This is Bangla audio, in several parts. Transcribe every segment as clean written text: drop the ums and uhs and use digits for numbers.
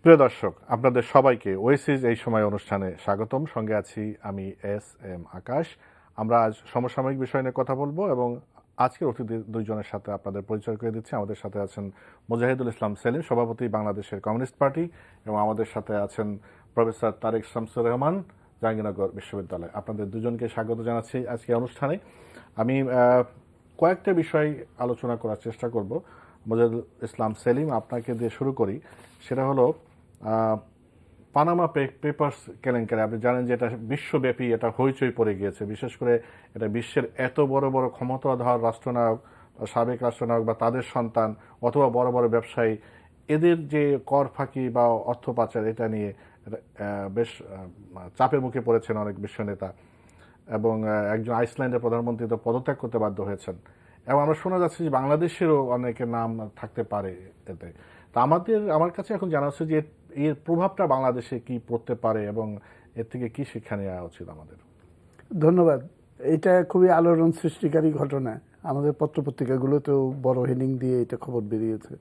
প্রিয় দর্শক, আপনাদের সবাইকে ওয়েসিস এই সময় অনুষ্ঠানে স্বাগতম। সঙ্গে আছি আমি এস আকাশ। আমরা আজ সমসাময়িক বিষয় নিয়ে কথা বলবো এবং আজকের অতিথি দুইজনের সাথে আপনাদের পরিচয় করে দিচ্ছি। আমাদের সাথে আছেন মুজাহিদুল ইসলাম সেলিম, সভাপতি বাংলাদেশের কমিউনিস্ট পার্টি, এবং আমাদের সাথে আছেন প্রফেসর তারেক শামসুর রহমান, জাহাঙ্গীরনগর বিশ্ববিদ্যালয়। আপনাদের দুজনকে স্বাগত জানাচ্ছি আজকে অনুষ্ঠানে। আমি কয়েকটা বিষয় আলোচনা করার চেষ্টা করব। মুজাহিদুল ইসলাম সেলিম, আপনাকে দিয়ে শুরু করি। সেটা হলো পানামা পেপারস কেলেঙ্কারি। আপনি জানেন যে এটা বিশ্বব্যাপী এটা হইচই পড়ে গিয়েছে। বিশেষ করে এটা বিশ্বের এত বড় বড় ক্ষমতাধর রাষ্ট্রনায়ক, সাবেক রাষ্ট্রনায়ক বা তাদের সন্তান অথবা বড় বড় ব্যবসায়ী, এদের যে কর ফাঁকি বা অর্থ পাচার, এটা নিয়ে বেশ চাপের মুখে পড়েছেন অনেক বিশ্ব নেতা, এবং একজন আইসল্যান্ডের প্রধানমন্ত্রী তো পদত্যাগ করতে বাধ্য হয়েছেন। এবং আমরা শোনা যাচ্ছে যে বাংলাদেশেরও অনেকের নাম থাকতে পারে এতে। তা আমার কাছে এখন জানা হচ্ছে যে এর প্রভাবটা বাংলাদেশে কি পড়তে পারে এবং এর থেকে কি শিক্ষা নেওয়া উচিত আমাদের। ধন্যবাদ। এটা খুবই আলোড়ন সৃষ্টিকারী ঘটনা। আমাদের পত্রপত্রিকাগুলোতেও বড় হেডিং দিয়ে এটা খবর বেরিয়েছে,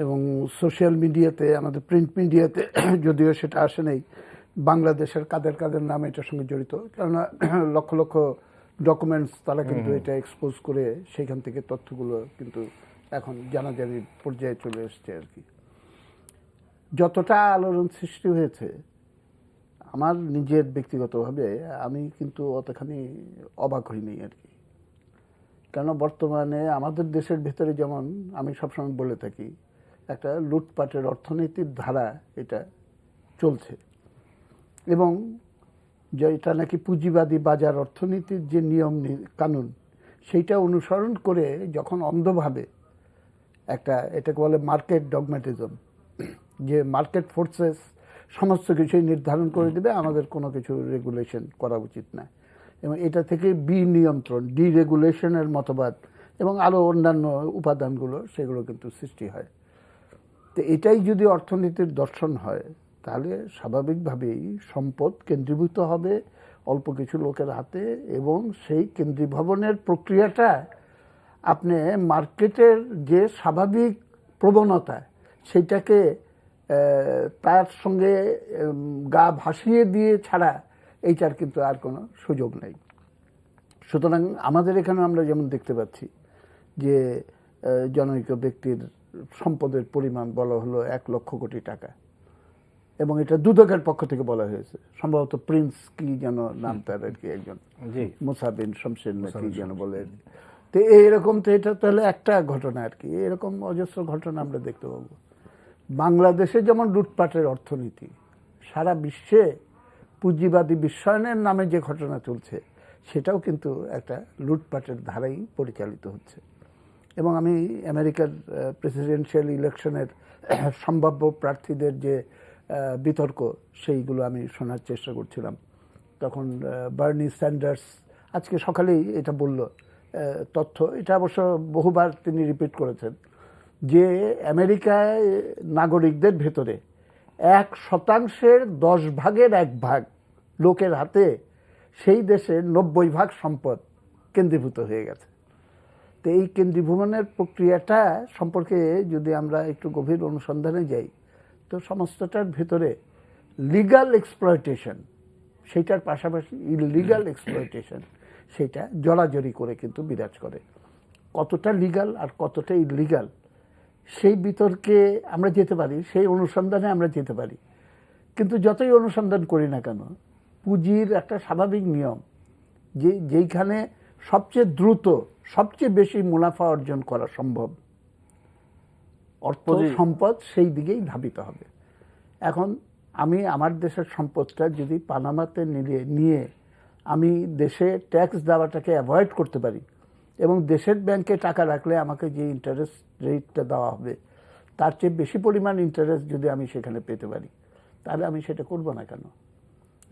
এবং সোশ্যাল মিডিয়াতে, আমাদের প্রিন্ট মিডিয়াতে যদিও সেটা আসে নেই, বাংলাদেশের কাদের কাদের নাম এটার সঙ্গে জড়িত, কেননা লক্ষ লক্ষ ডকুমেন্টস তারা কিন্তু এটা এক্সপোজ করে সেখান থেকে তথ্যগুলো কিন্তু এখন জানাজানির পর্যায়ে চলে এসছে আর কি। যতটা আলোড়ন সৃষ্টি হয়েছে, আমার নিজের ব্যক্তিগতভাবে আমি কিন্তু অতখানি অবাক হইনি আর কি। কেন, বর্তমানে আমাদের দেশের ভেতরে যেমন আমি সবসময় বলে থাকি, একটা লুটপাটের অর্থনীতির ধারা এটা চলছে, এবং যে এটা নাকি পুঁজিবাদী বাজার অর্থনীতির যে নিয়ম কানুন, সেইটা অনুসরণ করে যখন অন্ধভাবে এটাকে বলে মার্কেট ডগম্যাটিজম, যে মার্কেট ফোর্সেস সমস্ত কিছুই নির্ধারণ করে দেবে, আমাদের কোনো কিছু রেগুলেশন করা উচিত না, এবং এটা থেকে বিনিয়ন্ত্রণ, ডিরেগুলেশনের মতবাদ এবং আরও অন্যান্য উপাদানগুলো সেগুলো কিন্তু সৃষ্টি হয়। তো এটাই যদি অর্থনীতির দর্শন হয়, তাহলে স্বাভাবিকভাবেই সম্পদ কেন্দ্রীভূত হবে অল্প কিছু লোকের হাতে, এবং সেই কেন্দ্রীভবনের প্রক্রিয়াটা আপনি মার্কেটের যে স্বাভাবিক প্রবণতা সেইটাকে তার সঙ্গে গা ভাসিয়ে দিয়ে ছাড়া এইটার কিন্তু আর কোনো সুযোগ নেই। সুতরাং আমাদের এখানে আমরা যেমন দেখতে পাচ্ছি যে জনৈক ব্যক্তির সম্পদের পরিমাণ বলা হলো 1,00,000 কোটি টাকা, এবং এটা দুদকের পক্ষ থেকে বলা হয়েছে। সম্ভবত প্রিন্স কি যেন নাম তার আর কি, একজন মুসা বিন শমসের নাকি যেন বলে। তো এইরকম, তো এটা তাহলে একটা ঘটনা আর কি, এরকম অজস্র ঘটনা আমরা দেখতে পাবো। বাংলাদেশে যেমন লুটপাটের অর্থনীতি, সারা বিশ্বে পুঁজিবাদী বিশ্বায়নের নামে যে ঘটনা চলছে, সেটাও কিন্তু একটা লুটপাটের ধারাই পরিচালিত হচ্ছে। এবং আমি আমেরিকার প্রেসিডেন্সিয়াল ইলেকশনের সম্ভাব্য প্রার্থীদের যে বিতর্ক, সেইগুলো আমি শোনার চেষ্টা করছিলাম। তখন বার্নি স্যান্ডার্স আজকে সকালেই এটা বলল তথ্য, এটা অবশ্য বহুবার তিনি রিপিট করেছেন, যে আমেরিকায় নাগরিকদের ভেতরে 1% 10 ভাগের 1 ভাগ লোকের হাতে সেই দেশের 90% সম্পদ কেন্দ্রীভূত হয়ে গেছে। তো এই কেন্দ্রীভূতনের প্রক্রিয়াটা সম্পর্কে যদি আমরা একটু গভীর অনুসন্ধানে যাই, তো সমস্তটার ভেতরে লিগ্যাল এক্সপ্লয়টেশন, সেইটার পাশাপাশি ইলিগাল এক্সপ্লয়টেশন, সেইটা জড়াজড়ি করে কিন্তু বিরাজ করে। কতটা লিগ্যাল আর কতটা ইলিগাল, সেই বিতর্কে আমরা যেতে পারি, সেই অনুসন্ধানে আমরা যেতে পারি। কিন্তু যতই অনুসন্ধান করি না কেন, পুঁজির একটা স্বাভাবিক নিয়ম যে যেইখানে সবচেয়ে দ্রুত সবচেয়ে বেশি মুনাফা অর্জন করা সম্ভব, অর্থ সম্পদ সেই দিকেই ধাবিত হবে। এখন আমি আমার দেশের সম্পদটা যদি পানামাতে নিয়ে আমি দেশে ট্যাক্স দেওয়াটাকে অ্যাভয়েড করতে পারি, এবং দেশের ব্যাংকে টাকা রাখলে আমাকে যে ইন্টারেস্ট রেটটা দেওয়া হবে তার চেয়ে বেশি পরিমাণ ইন্টারেস্ট যদি আমি সেখানে পেতে পারি, তাহলে আমি সেটা করব না কেন?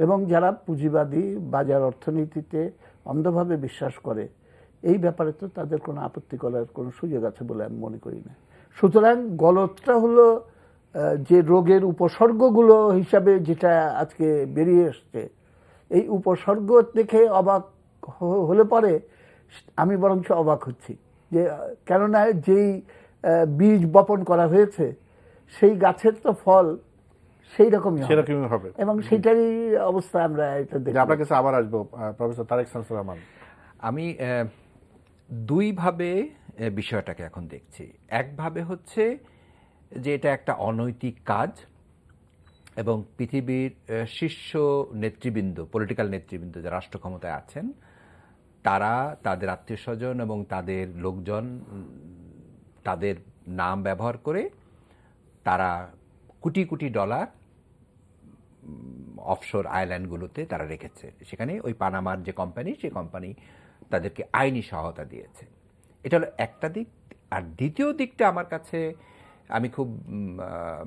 এবং যারা পুঁজিবাদী বাজার অর্থনীতিতে অন্ধভাবে বিশ্বাস করে, এই ব্যাপারে তো তাদের কোনো আপত্তি করার কোনো সুযোগ আছে বলে আমি মনে করি না। সুতরাং গলতটা হলো যে রোগের উপসর্গগুলো হিসাবে যেটা আজকে বেরিয়ে এসছে, এই উপসর্গ দেখে অবাক হলে পরে আমি বরঞ্চ অবাক হচ্ছি, যে কেননা যেই বীজ বপন করা হয়েছে সেই গাছের তো ফল সেই রকমই হবে সেরকমই হবে। এবং সেটারই অবস্থা আমরা এটা যে দেখি। আপনার কাছে আবার আসবো প্রফেসর তারেক শামসুর রহমান। আমি দুইভাবে বিষয়টাকে এখন দেখছি। একভাবে হচ্ছে যে এটা একটা অনৈতিক কাজ এবং পৃথিবীর শীর্ষ নেতৃবৃন্দ, পলিটিক্যাল নেতৃবৃন্দ যারা রাষ্ট্র ক্ষমতায় আছেন, তারা তাদের আত্মীয়স্বজন এবং তাদের লোকজন তাদের নাম ব্যবহার করে তারা কোটি কোটি ডলার অফশোর আইল্যান্ডগুলোতে তারা রেখেছে। সেখানে ওই পানামার যে কোম্পানি, সেই কোম্পানি তাদেরকে আইনি সহায়তা দিয়েছে। এটা হলো একটা দিক। আর দ্বিতীয় দিকটা আমার কাছে, আমি খুব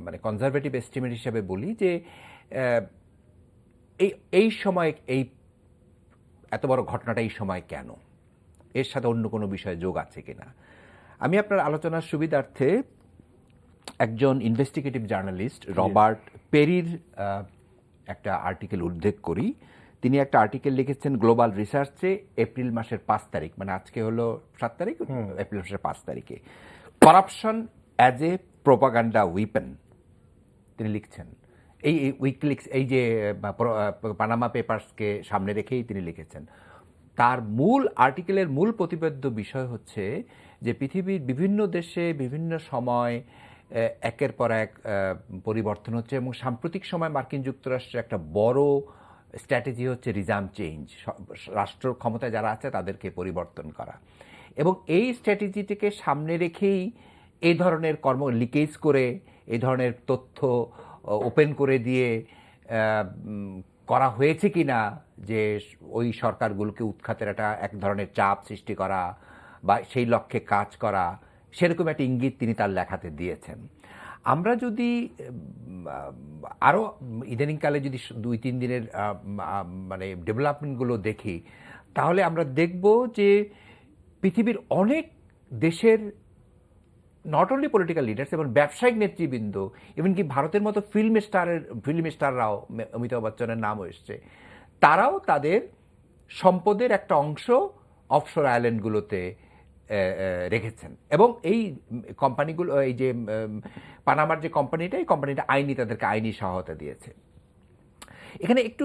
মানে কনজারভেটিভ এস্টিমেট হিসেবে বলি যে এই সময় এই এত বড় ঘটনাটা এই সময় কেন, এর সাথে অন্য কোনো বিষয়ে যোগ আছে কিনা। আমি আপনার আলোচনার সুবিধার্থে একজন ইনভেস্টিগেটিভ জার্নালিস্ট রবার্ট পেরির একটা আর্টিকেল উল্লেখ করি। তিনি একটা আর্টিকেল লিখেছেন গ্লোবাল রিসার্চে এপ্রিল মাসের 5 তারিখ, মানে আজকে হলো 7 তারিখ, এপ্রিল মাসের 5 তারিখে, corruption as a propaganda weapon তিনি লিখছেন। এই উইকিলিক্স, এই যে পানামা পেপারসকে সামনে রেখেই তিনি লিখেছেন। তার মূল আর্টিকেলের মূল প্রতিপাদ্য বিষয় হচ্ছে যে পৃথিবীর বিভিন্ন দেশে বিভিন্ন সময় একের পর এক পরিবর্তন হচ্ছে এবং সাম্প্রতিক সময় মার্কিন যুক্তরাষ্ট্রের একটা বড় স্ট্র্যাটেজি হচ্ছে রিজাম চেঞ্জ, রাষ্ট্র ক্ষমতায় যারা আছে তাদেরকে পরিবর্তন করা। এবং এই স্ট্র্যাটেজিটিকে সামনে রেখেই এই ধরনের কর্ম লিকেজ করে, এই ধরনের তথ্য ওপেন করে দিয়ে করা হয়েছে কিনা যে ওই সরকারগুলোকে উৎখাতের এক ধরনের চাপ সৃষ্টি করা বা সেই লক্ষ্যে কাজ করা, সেরকম একটা ইঙ্গিত তিনি তার লেখাতে দিয়েছেন। আমরা যদি আরও ইদানিংকালে যদি 2-3 দিনের মানে ডেভেলপমেন্টগুলো দেখি, তাহলে আমরা দেখব যে পৃথিবীর অনেক দেশের নট অনলি পলিটিক্যাল লিডার্স এবং ব্যবসায়িক নেতৃবৃন্দ, এমনকি ভারতের মতো ফিল্ম স্টাররাও, অমিতাভ বচ্চনের নামও এসছে, তারাও তাদের সম্পদের একটা অংশ অফশোর আইল্যান্ডগুলোতে রেখেছেন। এবং এই কোম্পানিগুলো, এই যে পানামার যে কোম্পানিটা, এই কোম্পানিটা তাদেরকে আইনি সহায়তা দিয়েছে। এখানে একটু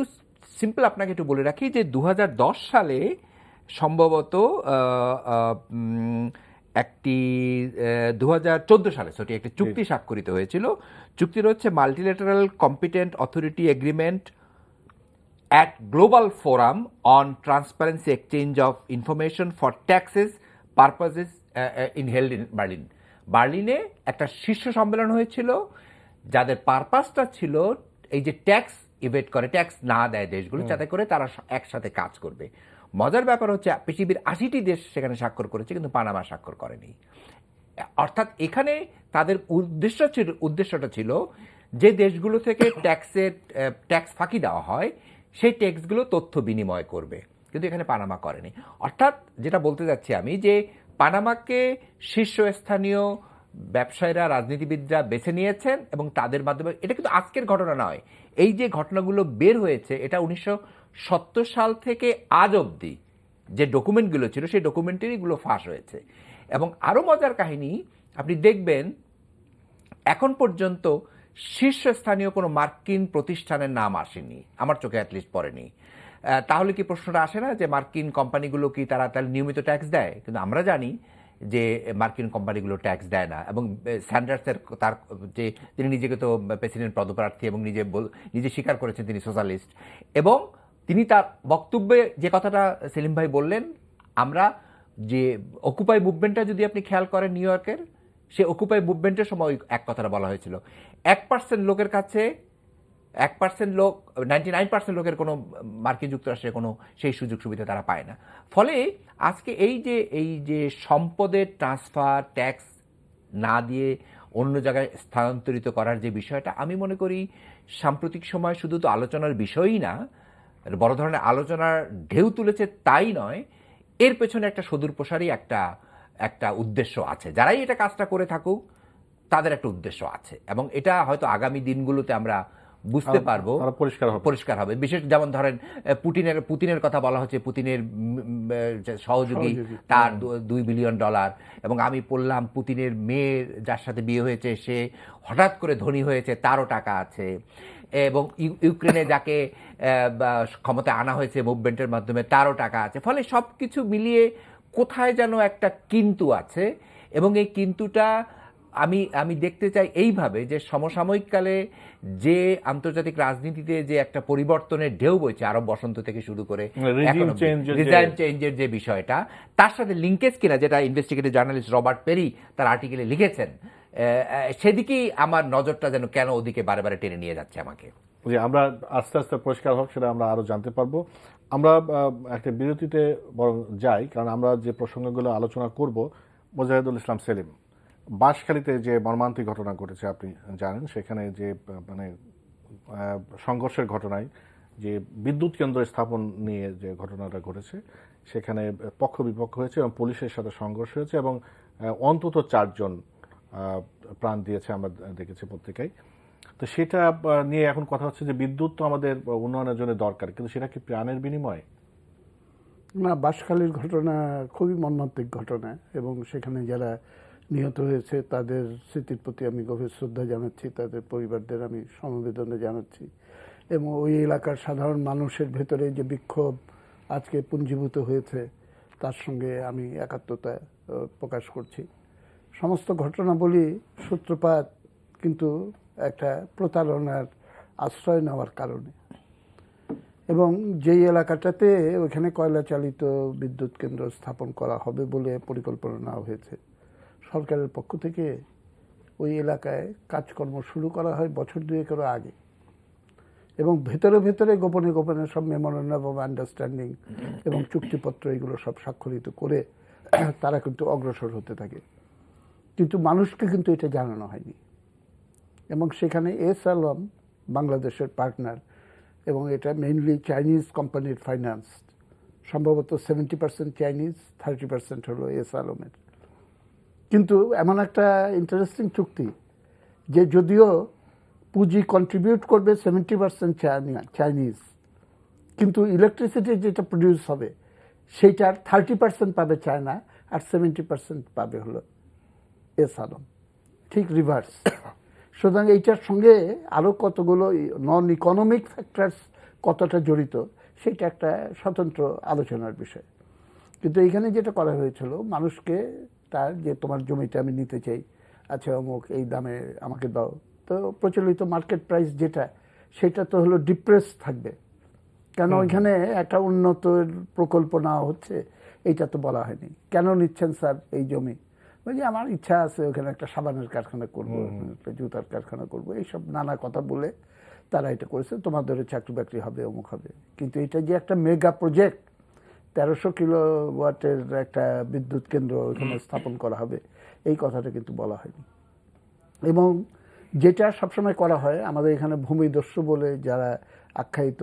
সিম্পল আপনাকে একটু বলে রাখি যে 2010 সালে সম্ভবত একটি 2014 সালে একটি চুক্তি স্বাক্ষরিত হয়েছিল। চুক্তির হচ্ছে multilateral competent authority agreement at Global Forum on Transparency Exchange of Information for Taxes Purposes held in Berlin. বার্লিনে একটা শীর্ষ সম্মেলন হয়েছিল যাদের পারপাসটা ছিল এই যে ট্যাক্স ইভেট করে, ট্যাক্স না দেয় দেশগুলো, যাতে করে তারা একসাথে কাজ করবে। মজার ব্যাপার হচ্ছে পৃথিবীর 80টি দেশ সেখানে স্বাক্ষর করেছে, কিন্তু পানামা স্বাক্ষর করেনি। অর্থাৎ এখানে তাদের উদ্দেশ্যটা ছিল যে দেশগুলো থেকে ট্যাক্স ফাঁকি দেওয়া হয় সেই ট্যাক্সগুলো তথ্য বিনিময় করবে, কিন্তু এখানে পানামা করেনি। অর্থাৎ যেটা বলতে যাচ্ছি আমি, যে পানামাকে শীর্ষস্থানীয় ব্যবসায়ীরা, রাজনীতিবিদরা বেছে নিয়েছেন এবং তাদের মাধ্যমে, এটা কিন্তু আজকের ঘটনা নয়, এই যে ঘটনাগুলো বের হয়েছে এটা 1970 সাল থেকে আজ অবধি যে ডকুমেন্টগুলো ছিল সেই ডকুমেন্টারিগুলো ফাঁস হয়েছে। এবং আরও মজার কাহিনী, আপনি দেখবেন এখন পর্যন্ত শীর্ষস্থানীয় কোনো মার্কিন প্রতিষ্ঠানের নাম আসেনি, আমার চোখে অ্যাটলিস্ট পড়েনি। তাহলে কি প্রশ্নটা আসে না যে মার্কিন কোম্পানিগুলো কি তারা তাহলে নিয়মিত ট্যাক্স দেয়? কিন্তু আমরা জানি যে মার্কিন কোম্পানিগুলো ট্যাক্স দেয় না। এবং স্যান্ডার্সের তার যে তিনি নিজেকে তো প্রেসিডেন্ট পদপ্রার্থী এবং নিজে স্বীকার করেছেন তিনি সোশ্যালিস্ট, এবং তিনি তার বক্তব্যে যে কথাটা সেলিম ভাই বললেন, আমরা যে অকুপাই মুভমেন্টটা যদি আপনি খেয়াল করেন নিউ ইয়র্কের, সে অকুপাই মুভমেন্টের সময় এক কথাটা বলা হয়েছিল, 1% লোকের কাছে 1% লোক, 99% লোকের কোনো মার্কিন যুক্তরাষ্ট্রের কোনো সেই সুযোগ সুবিধা তারা পায় না। ফলে আজকে এই যে সম্পদের ট্রান্সফার, ট্যাক্স না দিয়ে অন্য জায়গায় স্থানান্তরিত করার যে বিষয়টা, আমি মনে করি সাম্প্রতিক সময় শুধু তো আলোচনার বিষয়ই না, বড় ধরনের আলোচনার ঢেউ তুলেছে তাই নয়, এর পেছনে একটা সুদূরপ্রসারী একটা উদ্দেশ্য আছে। যারাই এটা কাজটা করে থাকুক তাদের একটা উদ্দেশ্য আছে, এবং এটা হয়তো আগামী দিনগুলোতে আমরা বুঝতে পারবো, তারা পরিষ্কার হবে। বিশেষ যেমন ধরেন পুতিনের কথা বলা হচ্ছে, পুতিনের যে সহযোগী তার $2 বিলিয়ন, এবং আমি পড়লাম পুতিনের মেয়ের যার সাথে বিয়ে হয়েছে সে হঠাৎ করে ধনী হয়েছে, তারও টাকা আছে, এবং ইউক্রেনে যাকে ক্ষমতায় আনা হয়েছে মুভমেন্টের মাধ্যমে তারও টাকা আছে। ফলে সব কিছু মিলিয়ে কোথায় যেন একটা কিন্তু আছে, এবং এই কিন্তুটা আমি দেখতে চাই এইভাবে যে সমসাময়িককালে যে আন্তর্জাতিক রাজনীতিতে যে একটা পরিবর্তনের ঢেউ বইছে, আরব বসন্ত থেকে শুরু করে রিজিম চেঞ্জের যে বিষয়টা, তার সাথে লিঙ্কেজ কিনা, যেটা ইনভেস্টিগেটিভ জার্নালিস্ট রবার্ট পেরি তার আর্টিকেলে লিখেছেন, সেদিকেই আমার নজরটা যেন কেন ওদিকে বারে বারে টেনে নিয়ে যাচ্ছে আমাকে। যে আমরা আস্তে আস্তে পরিষ্কার হোক সেটা আমরা আরো জানতে পারবো। আমরা একটা বিরতিতে বরং যাই, কারণ আমরা যে প্রসঙ্গগুলো আলোচনা করব, মোজাহিদুল ইসলাম সেলিম, বাঁশখালীতে যে মর্মান্তিক ঘটনা ঘটেছে আপনি জানেন, সেখানে যে মানে সংঘর্ষের ঘটনায় যে বিদ্যুৎ কেন্দ্র স্থাপন নিয়ে যে ঘটনাটা ঘটেছে, সেখানে পক্ষ বিপক্ষ হয়েছে এবং পুলিশের সাথে সংঘর্ষ হয়েছে এবং অন্তত 4 জন প্রাণ দিয়েছে, আমরা দেখেছি পত্রিকায়। তো সেটা নিয়ে এখন কথা হচ্ছে যে বিদ্যুৎ তো আমাদের উন্নয়নের জন্য দরকার, কিন্তু সেটা কি প্রাণের বিনিময়? না, বাঁশখালীর ঘটনা খুবই মর্মান্তিক ঘটনা, এবং সেখানে যারা নিহত হয়েছে তাদের স্মৃতির প্রতি আমি গভীর শ্রদ্ধা জানাচ্ছি, তাদের পরিবারদের আমি সমবেদনা জানাচ্ছি, এবং ওই এলাকার সাধারণ মানুষের ভেতরে যে বিক্ষোভ আজকে পুঞ্জীভূত হয়েছে তার সঙ্গে আমি একাত্মতা প্রকাশ করছি। সমস্ত ঘটনাবলী সূত্রপাত কিন্তু একটা প্রতারণার আশ্রয় নেওয়ার কারণে, এবং যেই এলাকাটাতে ওইখানে কয়লা চালিত বিদ্যুৎ কেন্দ্র স্থাপন করা হবে বলে পরিকল্পনা নেওয়া হয়েছে, সরকারের পক্ষ থেকে ওই এলাকায় কাজকর্ম শুরু করা হয় বছর 2 আগে, এবং ভেতরে ভেতরে গোপনে গোপনে সব মেমোরেন্ডাম অফ আন্ডারস্ট্যান্ডিং এবং চুক্তিপত্র এগুলো সব স্বাক্ষরিত করে তারা কিন্তু অগ্রসর হতে থাকে, কিন্তু মানুষকে কিন্তু এটা জানানো হয়নি। এবং সেখানে এস আলম বাংলাদেশের পার্টনার, এবং এটা মেইনলি চাইনিজ কোম্পানির ফাইন্যান্স, সম্ভবত 70% চাইনিজ, 30% হলো এস আলমের। কিন্তু এমন একটা ইন্টারেস্টিং চুক্তি যে যদিও পুঁজি কন্ট্রিবিউট করবে 70% চাইনিজ, কিন্তু ইলেকট্রিসিটি যেটা প্রডিউস হবে সেইটার 30% পাবে চায়না, আর 70% পাবে হলো এস আলম, ঠিক রিভার্স। সুতরাং এইটার সঙ্গে আরও কতগুলো নন ইকোনমিক ফ্যাক্টরস কতটা জড়িত সেটা একটা স্বতন্ত্র আলোচনার বিষয়। কিন্তু এইখানে যেটা করা হয়েছিল, মানুষকে তার যে তোমার জমিটা আমি নিতে চাই, আচ্ছা অমুক এই দামে আমাকে দাও, তো প্রচলিত মার্কেট প্রাইস যেটা সেটা তো হলো ডিপ্রেস থাকবে, কেন ওইখানে একটা উন্নত প্রকল্প নেওয়া হচ্ছে এইটা তো বলা হয়নি। কেন নিচ্ছেন স্যার এই জমি? ওই যে আমার ইচ্ছা আছে ওখানে একটা সাবানের কারখানা করব, একটা জুতার কারখানা করব, এইসব নানা কথা বলে তারা এটা করেছে, তোমাদের চাকরি বাকরি হবে, অমুক হবে। কিন্তু এটা যে একটা মেগা প্রজেক্ট, 1300 কিলোওয়াটের একটা বিদ্যুৎ কেন্দ্র ওখানে স্থাপন করা হবে, এই কথাটা কিন্তু বলা হয়নি। এবং যেটা সবসময় করা হয় আমাদের এখানে ভূমিদস্যু বলে যারা আখ্যায়িত,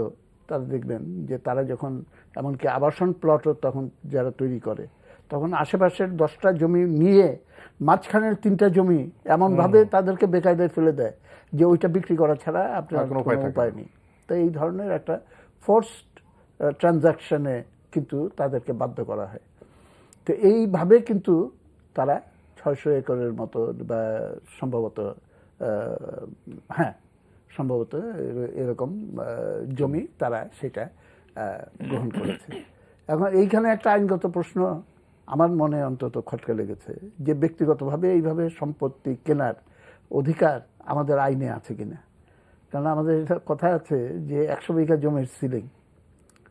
তারা দেখবেন যে তারা যখন এমনকি আবাসন প্লটও তখন যারা তৈরি করে, তখন আশেপাশের 10টা জমি নিয়ে মাঝখানের 3টা জমি এমনভাবে তাদেরকে বেকায়দায় ফেলে দেয় যে ওইটা বিক্রি করা ছাড়া আপনার কোনো উপায় নেই। তো এই ধরনের একটা ফোর্সড ট্রানজাকশনে কিন্তু তাদেরকে বাধ্য করা হয়। তো এইভাবে কিন্তু তারা 600 একরের মতো বা সম্ভবত সম্ভবত এরকম জমি তারা সেটা গ্রহণ করেছে। এখন এইখানে একটা আইনগত প্রশ্ন আমার মনে অন্তত খটকা লেগেছে, যে ব্যক্তিগতভাবে এইভাবে সম্পত্তি কেনার অধিকার আমাদের আইনে আছে কিনা। কারণ আমাদের এটা কথা আছে যে 100 বিঘা জমির সিলিং,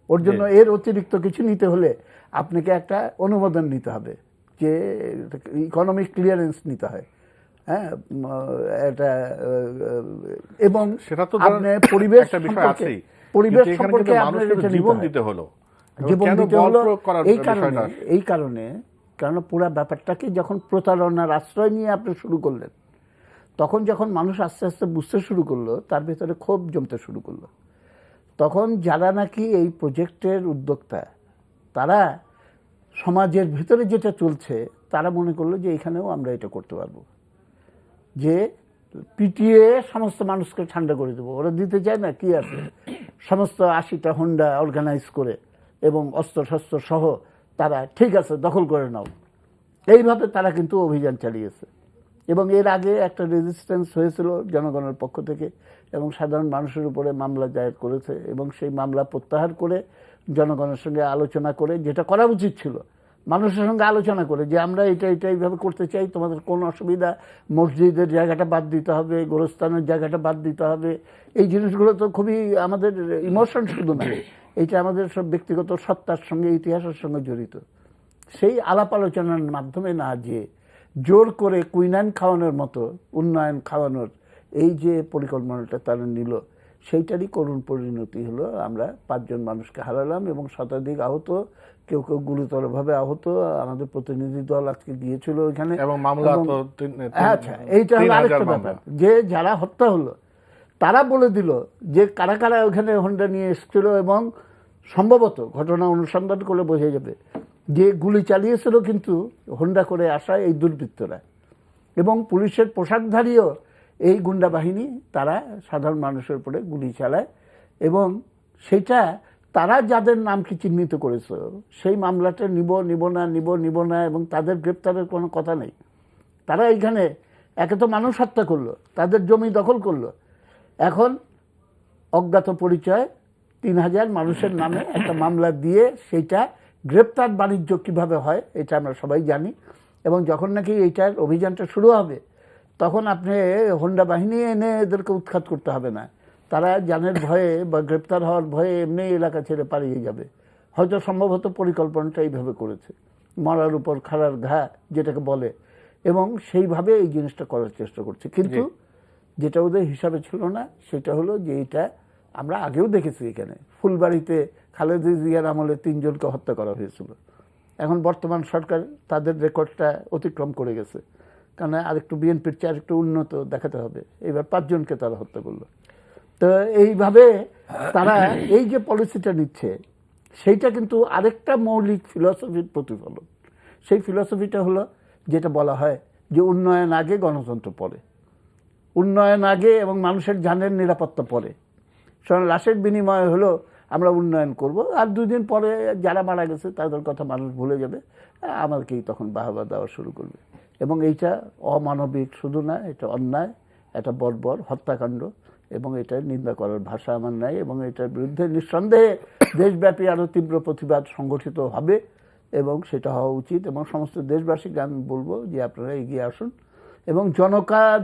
ওর জন্য এর অতিরিক্ত কিছু নিতে হলে আপনাকে একটা অনুমোদন নিতে হবে, যে ইকোনমিক ক্লিয়ারেন্স নিতে হয়। হ্যাঁ, এটা এবং সেটা তো আপনি পরিবেশ সম্পর্কে জীবন দিতে হলো, এই কারণে কারণ পুরো ব্যাপারটাকে যখন প্রতারণার আশ্রয় নিয়ে আপনি শুরু করলেন, তখন যখন মানুষ আস্তে আস্তে বুঝতে শুরু করলো, তার ভেতরে ক্ষোভ জমতে শুরু করলো। তখন যারা নাকি এই প্রজেক্টের উদ্যোক্তা, তারা সমাজের ভেতরে যেটা চলছে তারা মনে করলো যে এখানেও আমরা এটা করতে পারবো, যে পিটিয়ে সমস্ত মানুষকে ঠান্ডা করে দেবো, ওরা দিতে চায় না, কি আছে, সমস্ত 80টা হোন্ডা অর্গানাইজ করে এবং অস্ত্র শস্ত্র সহ তারা ঠিক আছে দখল করে নাও, এইভাবে তারা কিন্তু অভিযান চালিয়েছে। এবং এর আগে একটা রেজিস্ট্যান্স হয়েছিল জনগণের পক্ষ থেকে এবং সাধারণ মানুষের উপরে মামলা দায়ের করেছে এবং সেই মামলা প্রত্যাহার করে জনগণের সঙ্গে আলোচনা করে, যেটা করা উচিত ছিল, মানুষের সঙ্গে আলোচনা করে যে আমরা এটা এইভাবে করতে চাই, তোমাদের কোন অসুবিধা, মসজিদের জায়গাটা বাদ দিতে হবে, গোরস্থানের জায়গাটা বাদ দিতে হবে, এই জিনিসগুলো তো খুবই আমাদের ইমোশন শুধু না, এইটা আমাদের সব ব্যক্তিগত সত্তার সঙ্গে ইতিহাসের সঙ্গে জড়িত। সেই আলাপ আলোচনার মাধ্যমে না যে জোর করে কুইনাইন খাওয়ানোর মতো উন্নয়ন খাওয়ানোর এই যে পরিকল্পনাটা তারা নিল, সেইটারই করুণ পরিণতি হলো আমরা 5 জন মানুষকে হারালাম এবং শতাধিক আহত, কেউ কেউ গুরুতরভাবে আহত। আমাদের প্রতিনিধি দল আজকে গিয়েছিল ওইখানে। এবং মামলা তো আচ্ছা, এইটা হলো আরেকটা ব্যাপার, যে যারা হত্যা হলো তারা বলে দিল যে কারা কারা ওখানে হোন্ডা নিয়ে এসেছিল এবং সম্ভবত ঘটনা অনুসন্ধান করলে বোঝা যাবে যে গুলি চালিয়েছিল কিন্তু হোন্ডা করে আসা এই দুর্বৃত্তরা, এবং পুলিশের পোশাকধারীও এই গুন্ডা বাহিনী, তারা সাধারণ মানুষের উপরে গুলি চালায় এবং সেটা তারা যাদের নামকে চিহ্নিত করেছে সেই মামলাটা নিব না এবং তাদের গ্রেপ্তারের কোনো কথা নেই। তারা এইখানে একে তো মানুষ হত্যা করলো, তাদের জমি দখল করলো, এখন অজ্ঞাত পরিচয় 3000 মানুষের নামে একটা মামলা দিয়ে সেইটা গ্রেপ্তার বাণিজ্য কিভাবে হয় এটা আমরা সবাই জানি। এবং যখন নাকি এইটার অভিযানটা শুরু হবে তখন আপনি হোন্ডা বাহিনী এনে এদেরকে উৎখাত করতে হবে না, তারা জানের ভয়ে বা গ্রেপ্তার হওয়ার ভয়ে এমনি এলাকা ছেড়ে পালিয়ে যাবে। হয়তো সম্ভবত পরিকল্পনাটা এইভাবে করেছে, মরার উপর খাড়ার ঘা যেটাকে বলে, এবং সেইভাবে এই জিনিসটা করার চেষ্টা করছে। কিন্তু যেটা ওদের হিসাবে ছিল না সেটা হলো যে এটা আমরা আগেও দেখেছি, এখানে ফুলবাড়িতে খালেদা জিয়ার আমলে 3 জনকে হত্যা করা হয়েছিল। এখন বর্তমান সরকার তাদের রেকর্ডটা অতিক্রম করে গেছে, কারণ আরেকটু বিএনপির চেয়ে আরেকটু উন্নত দেখাতে হবে, এবার 5 জনকে তারা হত্যা করলো। তো এইভাবে তারা এই যে পলিসিটা নিচ্ছে সেইটা কিন্তু আরেকটা মৌলিক ফিলসফির প্রতিফলন। সেই ফিলসফিটা হলো যেটা বলা হয় যে উন্নয়ন আগে গণতন্ত্র পরে, উন্নয়ন আগে এবং মানুষের জানের নিরাপত্তা পরে। লাশের বিনিময়ে হলো আমরা উন্নয়ন করব, আর 2 দিন পরে যারা মারা গেছে তাদের কথা মানুষ ভুলে যাবে, আমাকেই তখন বাহবা দেওয়া শুরু করবে। এবং এইটা অমানবিক শুধু না, এটা অন্যায়, এটা বর্বর হত্যাকাণ্ড, এবং এটা নিন্দা করার ভাষা আমার নাই। এবং এটার বিরুদ্ধে নিঃসন্দেহে দেশব্যাপী আরও তীব্র প্রতিবাদ সংগঠিত হবে এবং সেটা হওয়া উচিত। এবং সমস্ত দেশবাসীকে আমি বলবো যে আপনারা এগিয়ে আসুন এবং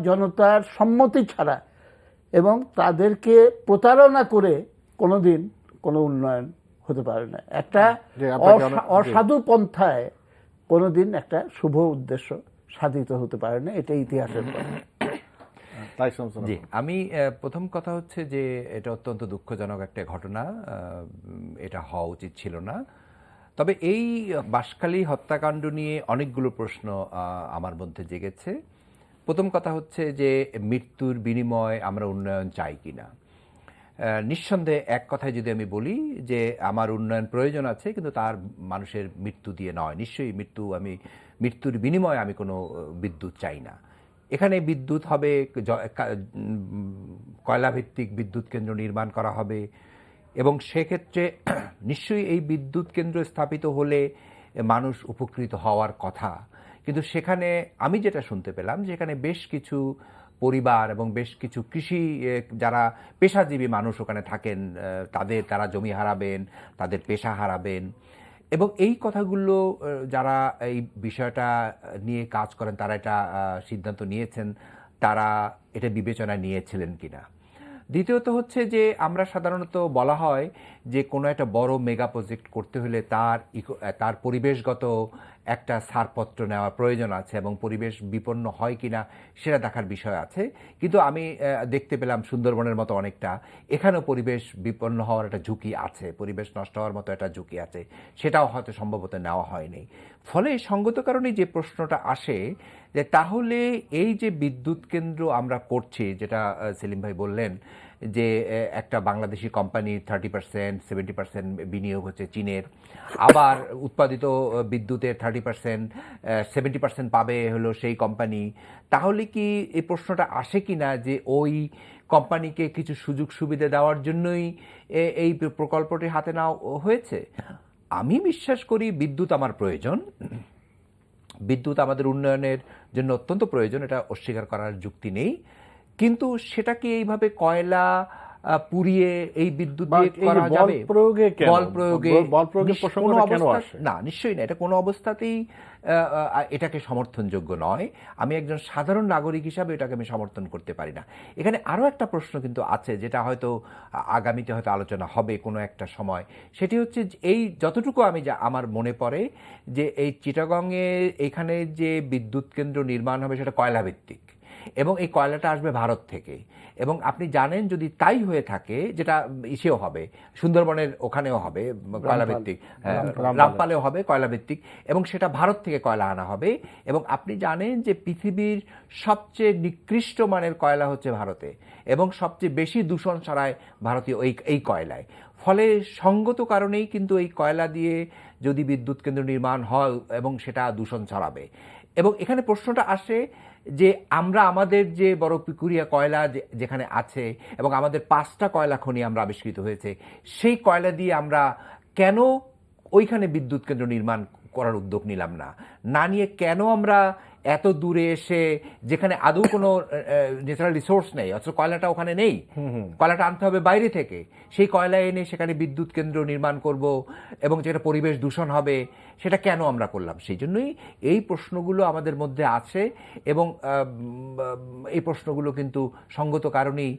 জনতার সম্মতি ছাড়া এবং তাদেরকে প্রতারণা করে কোনোদিন কোনো উন্নয়ন হতে পারে না। একটা অসাধু পন্থায় কোনোদিন একটা শুভ উদ্দেশ্য সাধিত হতে পারে না, এটা ইতিহাসের কথা। জি, আমি প্রথম কথা হচ্ছে যে এটা অত্যন্ত দুঃখজনক একটা ঘটনা, এটা হওয়া উচিত ছিল না। তবে এই বাঁশখালী হত্যাকাণ্ড নিয়ে অনেকগুলো প্রশ্ন আমার মধ্যে জেগেছে। প্রথম কথা হচ্ছে যে মৃত্যুর বিনিময়ে আমরা উন্নয়ন চাই কিনা। নিঃসন্দেহে এক কথায় যদি আমি বলি যে আমার উন্নয়ন প্রয়োজন আছে, কিন্তু তার মানুষের মৃত্যু দিয়ে নয়। নিশ্চয়ই মৃত্যুর বিনিময়ে আমি কোনো বিদ্যুৎ চাই না। এখানে বিদ্যুৎ হবে, কয়লাভিত্তিক বিদ্যুৎ কেন্দ্র নির্মাণ করা হবে এবং সেক্ষেত্রে নিশ্চয়ই এই বিদ্যুৎ কেন্দ্র স্থাপিত হলে মানুষ উপকৃত হওয়ার কথা। কিন্তু সেখানে আমি যেটা শুনতে পেলাম যে এখানে বেশ কিছু পরিবার এবং বেশ কিছু কৃষি যারা পেশাজীবী মানুষ ওখানে থাকেন, তারা জমি হারাবেন, তাদের পেশা হারাবেন। এবং এই কথাগুলো যারা এই বিষয়টা নিয়ে কাজ করেন তারা এটা সিদ্ধান্ত নিয়েছেন, তারা এটা বিবেচনায় নিয়েছিলেন কিনা। দ্বিতীয়ত হচ্ছে যে আমরা সাধারণত বলা হয় যে কোনো একটা বড় মেগা প্রজেক্ট করতে হলে তার পরিবেশগত একটা ছাড়পত্র নেওয়ার প্রয়োজন আছে এবং পরিবেশ বিপন্ন হয় কিনা সেটা দেখার বিষয় আছে। কিন্তু আমি দেখতে পেলাম সুন্দরবনের মতো অনেকটা এখানেও পরিবেশ বিপন্ন হওয়ার একটা ঝুঁকি আছে, পরিবেশ নষ্ট হওয়ার মতো একটা ঝুঁকি আছে, সেটাও হয়তো সম্ভবত নেওয়া হয়নি। ফলে সঙ্গত কারণে যে প্রশ্নটা আসে যে তাহলে এই যে বিদ্যুৎ কেন্দ্র আমরা করছি, যেটা সেলিম ভাই বললেন যে একটা বাংলাদেশি কোম্পানির 30% 70% বিনিয়োগ হচ্ছে চীনের, আবার উৎপাদিত বিদ্যুতের 30% 70% পাবে হলো সেই কোম্পানি। তাহলে কি এই প্রশ্নটা আসে কি না যে ওই কোম্পানিকে কিছু সুযোগ সুবিধা দেওয়ার জন্যই এই প্রকল্পটি হাতে নেওয়া হয়েছে? আমি বিশ্বাস করি বিদ্যুৎ আমার প্রয়োজন, বিদ্যুৎ আমাদের উন্নয়নের জন্য অত্যন্ত প্রয়োজন, এটা অস্বীকার করার যুক্তি নেই। কিন্তু সেটা কি এইভাবে কয়লা পুড়িয়ে এই বিদ্যুৎ দিয়ে করা যাবে? বল প্রয়োগে কোনো অবস্থা না, নিশ্চয়ই না, এটা কোনো অবস্থাতেই এটাকে সমর্থনযোগ্য নয়। আমি একজন সাধারণ নাগরিক হিসাবে এটাকে আমি সমর্থন করতে পারি না। এখানে আরও একটা প্রশ্ন কিন্তু আছে, যেটা হয়তো আগামীতে হয়তো আলোচনা হবে কোনো একটা সময়। সেটি হচ্ছে এই যতটুকু আমার মনে পড়ে যে এই চিটাগংয়ে এখানে যে বিদ্যুৎ কেন্দ্র নির্মাণ হবে সেটা কয়লা ভিত্তিক, এবং এই কয়লাটা আসবে ভারত থেকে। এবং আপনি জানেন যদি তাই হয়ে থাকে, যেটা ইসেও হবে, সুন্দরবনের ওখানেও হবে কয়লা ভিত্তিক, রামপালেও হবে কয়লা ভিত্তিক, এবং সেটা ভারত থেকে কয়লা আনা হবে। এবং আপনি জানেন যে পৃথিবীর সবচেয়ে নিকৃষ্ট মানের কয়লা হচ্ছে ভারতে, এবং সবচেয়ে বেশি দূষণ ছড়ায় ভারতীয় এই কয়লায়। ফলে সঙ্গত কারণেই কিন্তু এই কয়লা দিয়ে যদি বিদ্যুৎ কেন্দ্র নির্মাণ হয় এবং সেটা দূষণ ছড়াবে। এবং এখানে প্রশ্নটা আসে যে আমরা আমাদের যে বড় পুকুরিয়া কয়লা যেখানে আছে, এবং আমাদের 5টা কয়লা খনি আমরা আবিষ্কৃত হয়েছে, সেই কয়লা দিয়ে আমরা কেন ওইখানে বিদ্যুৎ কেন্দ্র নির্মাণ করার উদ্যোগ নিলাম না? না নিয়ে কেন আমরা এত দূরে এসে, যেখানে আদৌ কোনো ন্যাচারাল রিসোর্স নেই, অথচ কয়লাটা ওখানে নেই, কয়লাটা আনতে হবে বাইরে থেকে, সেই কয়লা এনে সেখানে বিদ্যুৎ কেন্দ্র নির্মাণ করব এবং যেটা পরিবেশ দূষণ হবে, সেটা কেন আমরা করলাম? সেই জন্যই এই প্রশ্নগুলো আমাদের মধ্যে আছে, এবং এই প্রশ্নগুলো কিন্তু সঙ্গত কারণেই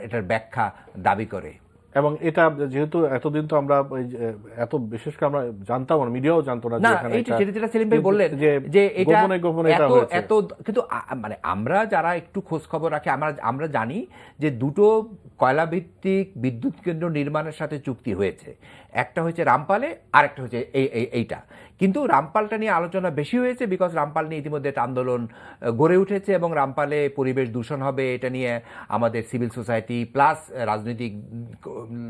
এটার ব্যাখ্যা দাবি করে। এবং এটা যেহেতু এতদিন তো আমরা এত বিশেষ করে আমরা জানতাম না, মিডিয়াও জানতো না, যেটা সেলিম ভাই বললেন যে এটা এত, কিন্তু মানে আমরা যারা একটু খোঁজ খবর রাখি আমরা জানি যে দুটো কয়লা ভিত্তিক বিদ্যুৎ কেন্দ্র নির্মাণের সাথে চুক্তি হয়েছে। একটা হচ্ছে রামপালে, আর একটা হচ্ছে এইটা। কিন্তু রামপালটা নিয়ে আলোচনা বেশি হয়েছে বিকজ রামপাল নিয়ে ইতিমধ্যে একটা আন্দোলন গড়ে উঠেছে, এবং রামপালে পরিবেশ দূষণ হবে এটা নিয়ে আমাদের সিভিল সোসাইটি প্লাস রাজনৈতিক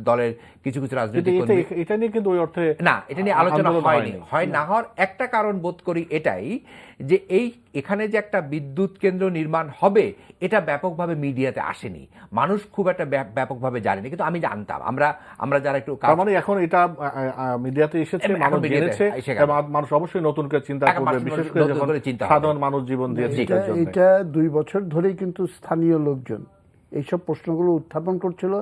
দলের কিছু কিছু রাজনৈতিক এটা নিয়ে কিন্তু ওই অর্থে না, এটা নিয়ে আলোচনা হয়নি। না হওয়ার একটা কারণ বোধ করি এটাই যে এখানে যে একটা বিদ্যুৎ কেন্দ্র নির্মাণ হবে এটা ব্যাপকভাবে মিডিয়াতে আসেনি, মানুষ খুব একটা ব্যাপকভাবে জানেনি, কিন্তু আমি জানতাম। আমরা যারা একটু মানে এখন এটা মিডিয়াতে এসেছে, মানুষ জেনেছে, মানুষ অবশ্যই নতুন করে চিন্তা করবে, বিশেষ করে যখন সাধারণ মানুষ জীবন দিয়েছে। এটা 2 বছর ধরেই কিন্তু স্থানীয় লোকজন এইসব প্রশ্নগুলো উত্থাপন করছিল,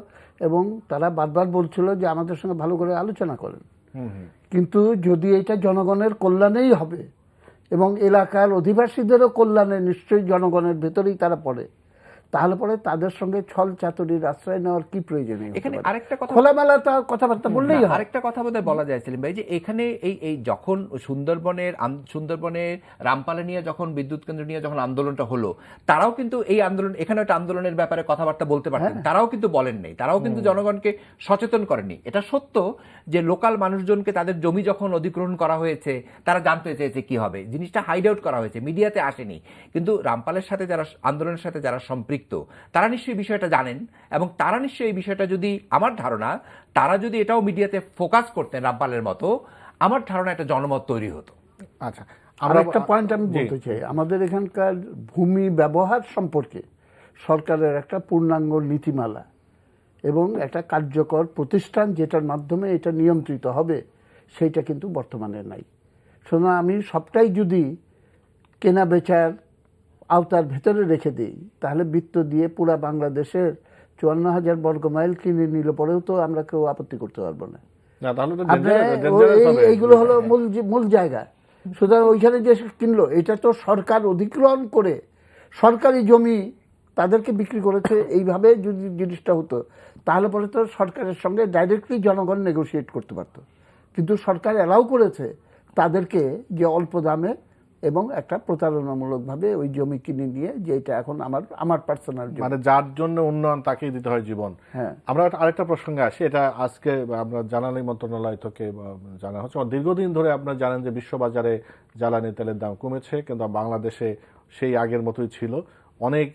এবং তারা বারবার বলছিল যে আমাদের সঙ্গে ভালো করে আলোচনা করেন। কিন্তু যদি এটা জনগণের কল্যাণেই হবে এবং এলাকার অধিবাসীদেরও কল্যাণে, নিশ্চয়ই জনগণের ভেতরেই তারা পড়ে, তাহলে পরে তাদের সঙ্গে ছল চাতুরির আশ্রয় নেওয়ার কি প্রয়োজন? এখানে আরেকটা কথা, খোলামেলা কথাবার্তা বললেই হয়। আরেকটা কথা বোধহয় বলা যায় সেলিম ভাই, যে এখানে এই যখন সুন্দরবনের রামপালে নিয়ে যখন বিদ্যুৎ কেন্দ্র নিয়ে যখন আন্দোলনটা হলো, তারাও কিন্তু এই আন্দোলন, এখানে একটা আন্দোলনের ব্যাপারে কথাবার্তা বলতে পারতেন, তারাও কিন্তু বলেন নাই, তারাও কিন্তু জনগণকে সচেতন করেনি। এটা সত্য যে লোকাল মানুষজনকে তাদের জমি যখন অধিগ্রহণ করা হয়েছে তারা জানতে চেয়েছে কি হবে, জিনিসটা হাইড আউট করা হয়েছে, মিডিয়াতে আসেনি। কিন্তু রামপালের সাথে যারা আন্দোলনের সাথে যারা সম্পৃক্ত, তারা নিশ্চয়ই বিষয়টা জানেন, এবং তারা নিশ্চয়ই এই বিষয়টা, যদি আমার ধারণা তারা যদি এটাও মিডিয়াতে ফোকাস করতেন রামপালের মতো, আমার ধারণা একটা জনমত তৈরি হতো। আচ্ছা, আমরা একটা পয়েন্ট আমি বলতে চাই, আমাদের এখানকার ভূমি ব্যবহার সম্পর্কে সরকারের একটা পূর্ণাঙ্গ নীতিমালা এবং একটা কার্যকর প্রতিষ্ঠান যেটার মাধ্যমে এটা নিয়ন্ত্রিত হবে, সেইটা কিন্তু বর্তমানে নাই। সুতরাং আমি সবটাই যদি কেনা বেচার আওতার ভেতরে রেখে দিই, তাহলে বৃত্ত দিয়ে পুরা বাংলাদেশের 54,000 বর্গ মাইল কিনে নিলে পরেও তো আমরা কেউ আপত্তি করতে পারবো না। এইগুলো হলো মূল জায়গা। সুতরাং ওইখানে যে কিনলো, এটা তো সরকার অধিগ্রহণ করে সরকারি জমি তাদেরকে বিক্রি করেছে। এইভাবে যদি জিনিসটা হতো তাহলে পরে তো সরকারের সঙ্গে ডাইরেক্টলি জনগণ নেগোশিয়েট করতে পারতো। কিন্তু সরকার অ্যালাউ করেছে তাদেরকে যে অল্প দামে এবং একটা প্রতারণামূলকভাবে ওই জমি কিনে নিয়ে, যে এটা এখন আমার পার্সোনাল, মানে যার জন্য উন্নয়ন তাকেই দিতে হয় জীবন। হ্যাঁ, আমরা আরেকটা প্রসঙ্গে আসি, এটা আজকে আমরা জ্বালানি মন্ত্রণালয় থেকে জানা হচ্ছে। দীর্ঘদিন ধরে আপনারা জানেন যে বিশ্ববাজারে জ্বালানি তেলের দাম কমেছে, কিন্তু বাংলাদেশে সেই আগের মতোই ছিল। অনেক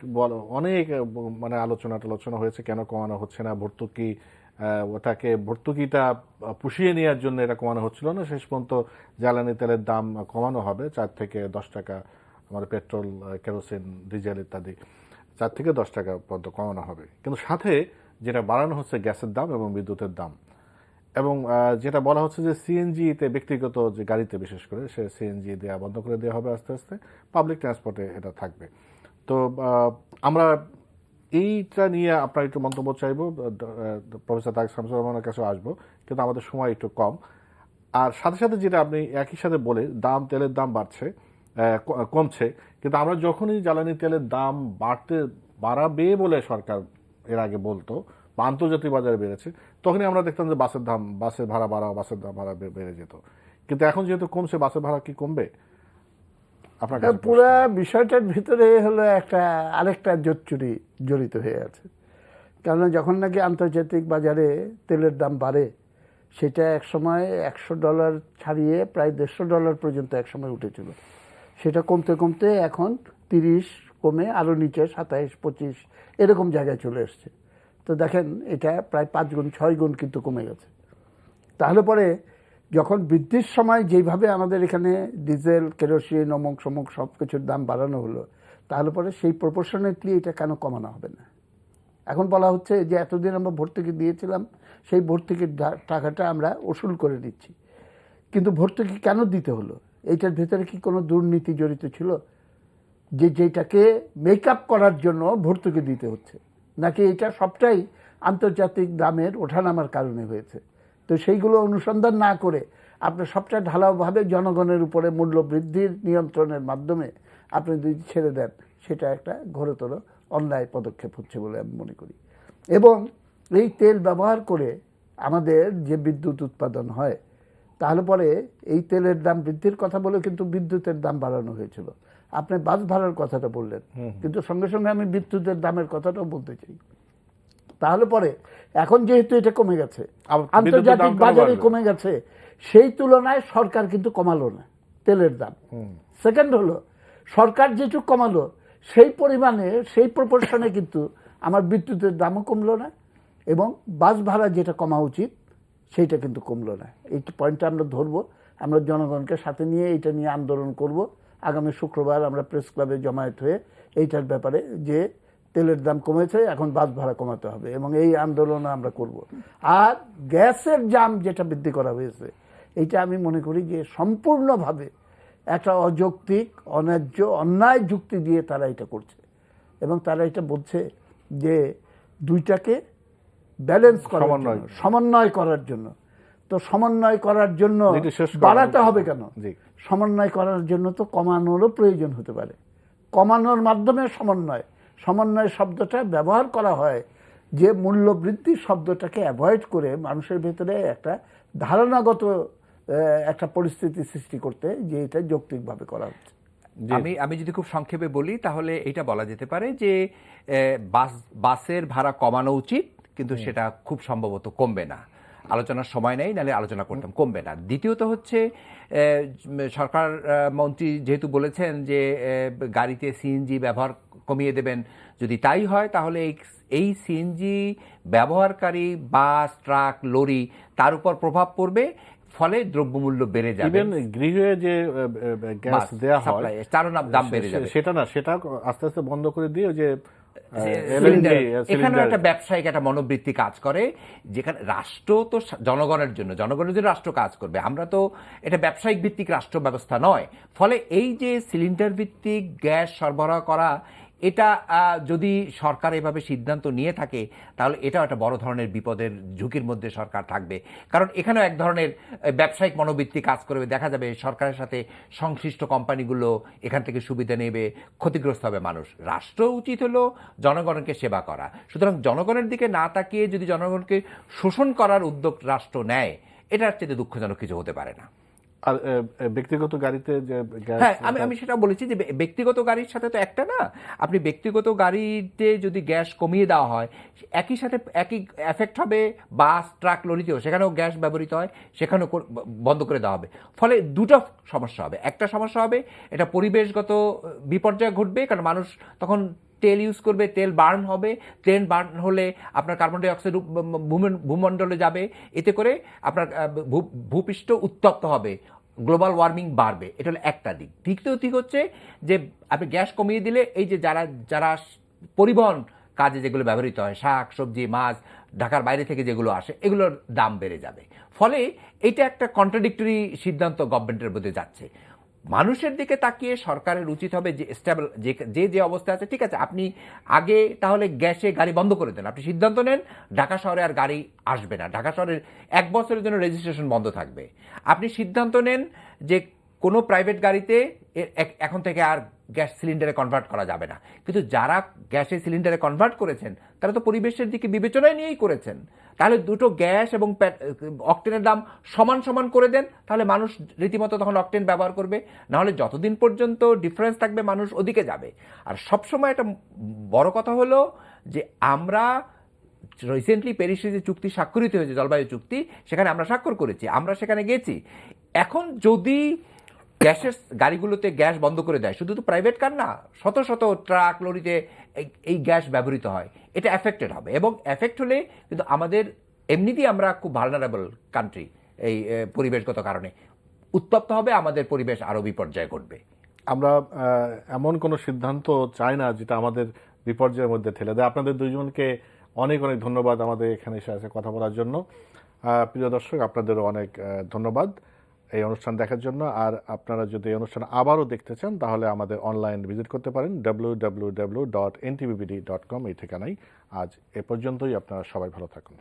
মানে আলোচনা হয়েছে কেন কমানো হচ্ছে না, ভর্তুকিটা পুষিয়ে নেওয়ার জন্য এটা কমানো হচ্ছিল না। শেষ পর্যন্ত জ্বালানি তেলের দাম কমানো হবে 4 থেকে 10 টাকা, আমাদের পেট্রোল, কেরোসিন, ডিজেল ইত্যাদি 4 থেকে 10 টাকা পর্যন্ত কমানো হবে। কিন্তু সাথে যেটা বাড়ানো হচ্ছে গ্যাসের দাম এবং বিদ্যুতের দাম, এবং যেটা বলা হচ্ছে যে সিএনজিতে, ব্যক্তিগত যে গাড়িতে বিশেষ করে, সে সিএনজি দেওয়া বন্ধ করে দেওয়া হবে আস্তে আস্তে, পাবলিক ট্রান্সপোর্টে এটা থাকবে। তো আমরা এইটা নিয়ে আপনার একটু মন্তব্য চাইবো, প্রফেসর তারেক শামসুর রহমানের কাছেও আসবো, কিন্তু আমাদের সময় একটু কম। আর সাথে সাথে যেটা আপনি একই সাথে বলে, তেলের দাম কমছে, কিন্তু আমরা যখনই জ্বালানি তেলের দাম বাড়াবে বলে সরকার এর আগে বলতো, বা আন্তর্জাতিক বাজারে বেড়েছে, তখনই আমরা দেখতাম যে বাসের দাম ভাড়া বেড়ে যেত। কিন্তু এখন যেহেতু কমছে, বাসের ভাড়া কি কমবে? আপনার কাছে পুরা বিষয়টার ভিতরে হলো আরেকটা জোচ্চুরি জড়িত হয়ে আছে। কেননা যখন নাকি আন্তর্জাতিক বাজারে তেলের দাম বাড়ে, সেটা একসময় $100 ছাড়িয়ে প্রায় $150 পর্যন্ত একসময় উঠেছিল। সেটা কমতে কমতে এখন 30 কমে আরও নিচে 27-25 এরকম জায়গায় চলে এসছে। তো দেখেন, এটা প্রায় 5 গুণ 6 গুণ কিন্তু কমে গেছে। তাহলে পরে যখন বৃদ্ধির সময় যেইভাবে আমাদের এখানে ডিজেল, কেরোসিন, অমুক সমুক সব কিছুর দাম বাড়ানো হলো, তাহলে পরে সেই প্রপোর্শনেটলি এটা কেন কমানো হবে না? এখন বলা হচ্ছে যে এতদিন আমরা ভর্তুকি দিয়েছিলাম, সেই ভর্তুকির টাকাটা আমরা উসুল করে দিচ্ছি। কিন্তু ভর্তুকি কেন দিতে হলো? এইটার ভেতরে কি কোনো দুর্নীতি জড়িত ছিল, যেটাকে মেকআপ করার জন্য ভর্তুকি দিতে হচ্ছে? নাকি এটা সবটাই আন্তর্জাতিক দামের ওঠানামার কারণে হয়েছে? তো সেইগুলো অনুসন্ধান না করে আপনি সবটা ঢালাওভাবে জনগণের উপরে মূল্য বৃদ্ধির নিয়ন্ত্রণের মাধ্যমে আপনি যদি ছেড়ে দেন, সেটা একটা ঘোরতর অন্যায় পদক্ষেপ হচ্ছে বলে আমি মনে করি। এবং এই তেল ব্যবহার করে আমাদের যে বিদ্যুৎ উৎপাদন হয়, তাহলে পরে এই তেলের দাম বৃদ্ধির কথা বলে কিন্তু বিদ্যুতের দাম বাড়ানো হয়েছিল। আপনি বাস ভাড়ার কথাটা বললেন, কিন্তু সঙ্গে সঙ্গে আমি বিদ্যুতের দামের কথাটাও বলতে চাই। তাহলে পরে এখন যেহেতু এটা কমে গেছে, আন্তর্জাতিক বাজারে কমে গেছে, সেই তুলনায় সরকার কিন্তু কমালো না তেলের দাম। সেকেন্ড হলো, সরকার যেটুকু কমালো সেই পরিমাণে, সেই প্রপোর্শনে কিন্তু আমার বিদ্যুতের দামও কমলো না, এবং বাস ভাড়া যেটা কমা উচিত সেইটা কিন্তু কমলো না। এই পয়েন্টটা আমরা ধরবো, আমরা জনগণকে সাথে নিয়ে এইটা নিয়ে আন্দোলন করব। আগামী শুক্রবার আমরা প্রেস ক্লাবে জমায়েত হয়ে এইটার ব্যাপারে, যে তেলের দাম কমেছে, এখন বাস ভাড়া কমাতে হবে, এবং এই আন্দোলন আমরা করব। আর গ্যাসের দাম যেটা বৃদ্ধি করা হয়েছে, এইটা আমি মনে করি যে সম্পূর্ণভাবে একটা অযৌক্তিক, অন্যায্য, অন্যায় যুক্তি দিয়ে তারা এটা করছে, এবং তারা এটা বলছে যে দুইটাকে ব্যালেন্স করার জন্য, সমন্বয় করার জন্য। তো সমন্বয় করার জন্য বাড়াতে হবে কেন? সমন্বয় করার জন্য তো কমানোরও প্রয়োজন হতে পারে। কমানোর মাধ্যমে সমন্বয় শব্দটা ব্যবহার করা হয় যে মূল্য বৃদ্ধি শব্দটাকে অ্যাভয়েড করে মানুষের ভেতরে একটা ধারণাগত একটা পরিস্থিতি সৃষ্টি করতে, যে এটা যৌক্তিকভাবে করা হচ্ছে। আমি যদি খুব সংক্ষেপে বলি, তাহলে এটা বলা যেতে পারে যে বাসের ভাড়া কমানো উচিত, কিন্তু সেটা খুব সম্ভবত কমবে না। আলোচনার সময় নেই, নাহলে আলোচনা করতাম, কমবে না। দ্বিতীয়ত হচ্ছে, সরকার মন্ত্রী যেহেতু বলেছেন যে গাড়িতে সিএনজি ব্যবহার কমিয়ে দেবেন, যদি তাই হয় তাহলে এই সিএনজি ব্যবহারকারী বাস, ট্রাক, লরি, তার উপর প্রভাব পড়বে, ফলে দ্রব্যমূল্য বেড়ে যাবে। ইভেন গৃহে যে গ্যাস দেওয়া হয়, তারও দাম বেড়ে যাবে। সেটা আস্তে আস্তে বন্ধ করে দিয়ে যে এখানেও একটা ব্যবসায়িক একটা মনোবৃত্তি কাজ করে, যেখানে রাষ্ট্র তো জনগণের জন্য রাষ্ট্র কাজ করবে। আমরা তো এটা ব্যবসায়িক ভিত্তিক রাষ্ট্র ব্যবস্থা নয়। ফলে এই যে সিলিন্ডার ভিত্তিক গ্যাস সরবরাহ করা, এটা যদি সরকার এভাবে সিদ্ধান্ত নিয়ে থাকে, তাহলে এটাও একটা বড় ধরনের বিপদের ঝুঁকির মধ্যে সরকার থাকবে। কারণ এখানেও এক ধরনের ব্যবসায়িক মনোবৃত্তি কাজ করবে। দেখা যাবে সরকারের সাথে সংশ্লিষ্ট কোম্পানিগুলো এখান থেকে সুবিধা নেবে, ক্ষতিগ্রস্ত হবে মানুষ। রাষ্ট্র উচিত হলো জনগণকে সেবা করা। সুতরাং জনগণের দিকে না তাকিয়ে যদি জনগণকে শোষণ করার উদ্যোগ রাষ্ট্র নেয়, এটার চেয়ে দুঃখজনক কিছু হতে পারে না। আর ব্যক্তিগত গাড়িতে যে গ্যাস, হ্যাঁ, আমি সেটা বলেছি যে ব্যক্তিগত গাড়ির সাথে তো একটা না। আপনি ব্যক্তিগত গাড়িতে যদি গ্যাস কমিয়ে দেওয়া হয়, একই সাথে একই এফেক্ট হবে বাস, ট্রাক, লরিতেও। সেখানেও গ্যাস ব্যবহৃত হয়, সেখানেও বন্ধ করে দেওয়া হবে। ফলে দুটো সমস্যা হবে। একটা সমস্যা হবে, এটা পরিবেশগত বিপর্যয় ঘটবে, কারণ মানুষ তখন তেল ইউজ করবে, তেল বার্ন হবে, তেল বার্ন হলে আপনার কার্বন ডাই অক্সাইড ভূমণ্ডলে যাবে, এতে করে আপনার ভূপৃষ্ঠ উত্তপ্ত হবে, গ্লোবাল ওয়ার্মিং বাড়বে। এটা হলো একটা দিক। দ্বিতীয় দিক হচ্ছে যে আপনি গ্যাস কমিয়ে দিলে এই যে যারা পরিবহন কাজে যেগুলো ব্যবহৃত হয়, শাক সবজি মাছ ঢাকার বাইরে থেকে যেগুলো আসে, এগুলোর দাম বেড়ে যাবে। ফলে এটা একটা কন্ট্রাডিক্টরি সিদ্ধান্ত গভর্নমেন্টের মধ্যে যাচ্ছে। মানুষের দিকে তাকিয়ে সরকারের উচিত হবে যে স্টেবল যে অবস্থা আছে, ঠিক আছে, আপনি আগে তাহলে গ্যাসে গাড়ি বন্ধ করে দেন, আপনি সিদ্ধান্ত নেন ঢাকা শহরে আর গাড়ি আসবে না, ঢাকা শহরের 1 বছরের জন্য রেজিস্ট্রেশন বন্ধ থাকবে। আপনি সিদ্ধান্ত নেন যে কোনো প্রাইভেট গাড়িতে এখন থেকে আর গ্যাস সিলিন্ডারে কনভার্ট করা যাবে না। কিন্তু যারা গ্যাসের সিলিন্ডারে কনভার্ট করেছেন তারা তো পরিবেশের দিকে বিবেচনায় নিয়েই করেছেন। তাহলে দুটো গ্যাস এবং অকটেনের দাম সমান সমান করে দেন, তাহলে মানুষ রীতিমতো তখন অকটেন ব্যবহার করবে। নাহলে যতদিন পর্যন্ত ডিফারেন্স থাকবে মানুষ ওদিকে যাবে। আর সবসময় একটা বড় কথা হলো যে আমরা রিসেন্টলি প্যারিসে যে চুক্তি স্বাক্ষরিত হয়েছে, জলবায়ু চুক্তি, সেখানে আমরা স্বাক্ষর করেছি, আমরা সেখানে গেছি। এখন যদি গ্যাসের গাড়িগুলোতে গ্যাস বন্ধ করে দেয়, শুধু তো প্রাইভেট কার না, শত শত ট্রাক লরিতে এই গ্যাস ব্যবহৃত হয়, এটা এফেক্টেড হবে। এবং এফেক্ট হলে কিন্তু আমাদের এমনিতেই আমরা খুব ভালনারেবল কান্ট্রি, এই পরিবেশগত কারণে উত্তপ্ত হবে, আমাদের পরিবেশ আরও বিপর্যয় ঘটবে। আমরা এমন কোনো সিদ্ধান্ত চাই না যেটা আমাদের বিপর্যয়ের মধ্যে ঠেলে দেয়। আপনাদের দুইজনকে অনেক অনেক ধন্যবাদ আমাদের এখানে এসে কথা বলার জন্য। প্রিয় দর্শক, আপনাদেরও অনেক ধন্যবাদ এই অনুষ্ঠান দেখার জন্য। আর আপনারা যদি এই অনুষ্ঠান আবারও দেখতে চান তাহলে আমাদের অনলাইন ভিজিট করতে পারেন www.ntvbd.com এই ঠিকানায়। আজ এ পর্যন্তই, আপনারা সবাই ভালো থাকুন।